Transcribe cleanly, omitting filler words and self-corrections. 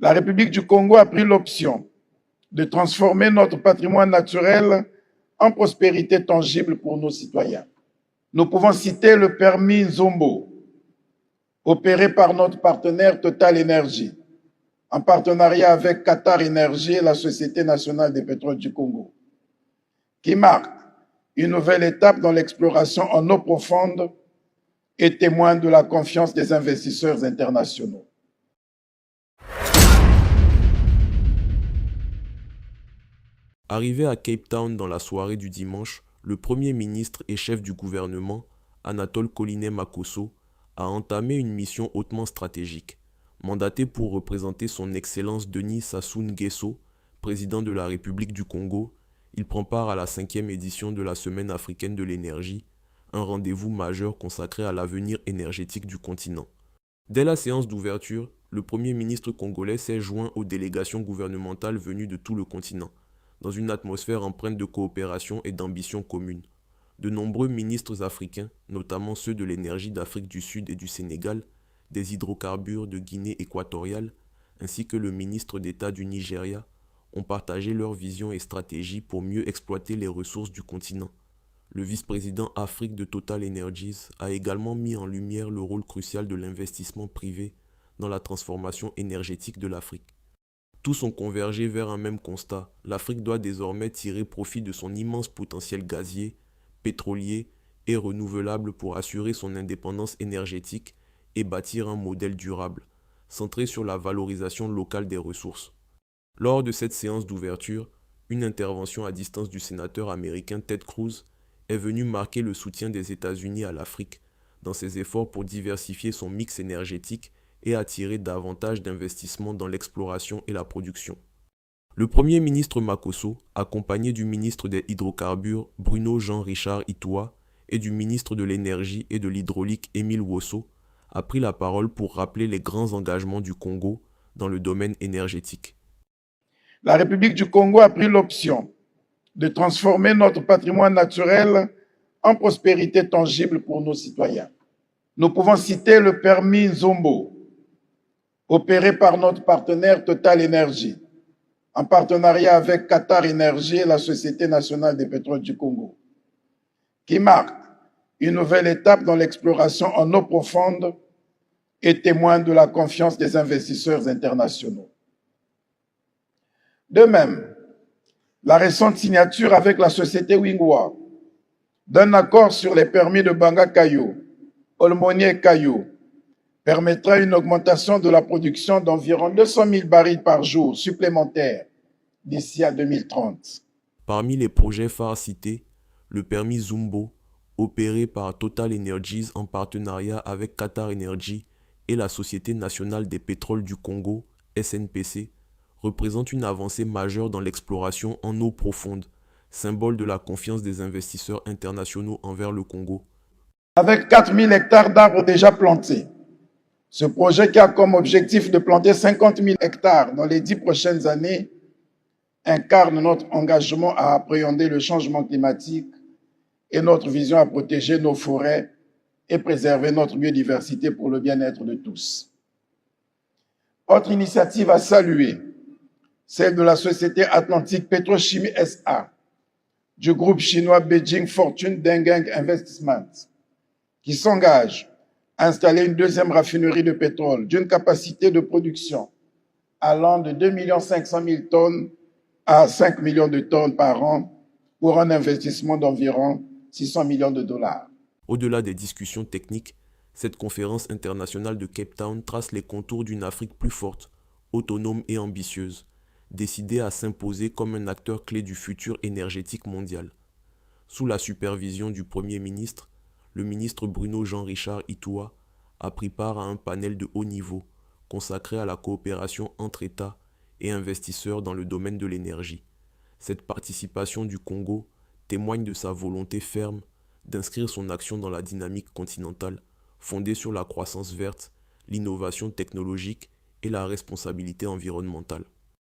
La République du Congo a pris l'option de transformer notre patrimoine naturel en prospérité tangible pour nos citoyens. Nous pouvons citer le permis Zombo, opéré par notre partenaire Total Énergie, en partenariat avec Qatar Énergie et la Société nationale des pétroles du Congo, qui marque une nouvelle étape dans l'exploration en eau profonde et témoigne de la confiance des investisseurs internationaux. Arrivé à Cape Town dans la soirée du dimanche, le Premier ministre et chef du gouvernement, Anatole Collinet Makosso, a entamé une mission hautement stratégique. Mandaté pour représenter son Excellence Denis Sassou Nguesso, président de la République du Congo, il prend part à la 5e édition de la Semaine africaine de l'énergie, un rendez-vous majeur consacré à l'avenir énergétique du continent. Dès la séance d'ouverture, le Premier ministre congolais s'est joint aux délégations gouvernementales venues de tout le continent, dans une atmosphère empreinte de coopération et d'ambition commune. De nombreux ministres africains, notamment ceux de l'énergie d'Afrique du Sud et du Sénégal, des hydrocarbures de Guinée équatoriale, ainsi que le ministre d'État du Nigeria, ont partagé leur vision et stratégie pour mieux exploiter les ressources du continent. Le vice-président Afrique de Total Energies a également mis en lumière le rôle crucial de l'investissement privé dans la transformation énergétique de l'Afrique. Tous ont convergé vers un même constat. L'Afrique doit désormais tirer profit de son immense potentiel gazier, pétrolier et renouvelable pour assurer son indépendance énergétique et bâtir un modèle durable, centré sur la valorisation locale des ressources. Lors de cette séance d'ouverture, une intervention à distance du sénateur américain Ted Cruz est venue marquer le soutien des États-Unis à l'Afrique dans ses efforts pour diversifier son mix énergétique et attirer davantage d'investissements dans l'exploration et la production. Le Premier ministre Makosso, accompagné du ministre des Hydrocarbures Bruno Jean-Richard Itoua et du ministre de l'Énergie et de l'Hydraulique Émile Wosso, a pris la parole pour rappeler les grands engagements du Congo dans le domaine énergétique. La République du Congo a pris l'option de transformer notre patrimoine naturel en prospérité tangible pour nos citoyens. Nous pouvons citer le permis Zombo, opéré par notre partenaire Total Énergie, en partenariat avec Qatar Énergie et la Société nationale des pétroles du Congo, qui marque une nouvelle étape dans l'exploration en eau profonde et témoigne de la confiance des investisseurs internationaux. De même, la récente signature avec la société Wingwa d'un accord sur les permis de Banga-Kayo, Olmonier-Kayo, permettra une augmentation de la production d'environ 200 000 barils par jour supplémentaires d'ici à 2030. Parmi les projets phares cités, le permis Zumbo, opéré par Total Energies en partenariat avec Qatar Energy et la Société nationale des pétroles du Congo, SNPC, représente une avancée majeure dans l'exploration en eau profonde, symbole de la confiance des investisseurs internationaux envers le Congo. Avec 4 000 hectares d'arbres déjà plantés, ce projet qui a comme objectif de planter 50 000 hectares dans les 10 prochaines années incarne notre engagement à appréhender le changement climatique et notre vision à protéger nos forêts et préserver notre biodiversité pour le bien-être de tous. Autre initiative à saluer, celle de la société Atlantique Pétrochimie SA, du groupe chinois Beijing Fortune Dengeng Investment, qui s'engage à installer une deuxième raffinerie de pétrole d'une capacité de production allant de 2 500 000 tonnes à 5 millions de tonnes par an pour un investissement d'environ 600 millions de dollars. Au-delà des discussions techniques, cette conférence internationale de Cape Town trace les contours d'une Afrique plus forte, autonome et ambitieuse, décidée à s'imposer comme un acteur clé du futur énergétique mondial. Sous la supervision du Premier ministre, le ministre Bruno Jean-Richard Itoua a pris part à un panel de haut niveau consacré à la coopération entre États et investisseurs dans le domaine de l'énergie. Cette participation du Congo témoigne de sa volonté ferme d'inscrire son action dans la dynamique continentale, fondée sur la croissance verte, l'innovation technologique et la responsabilité environnementale.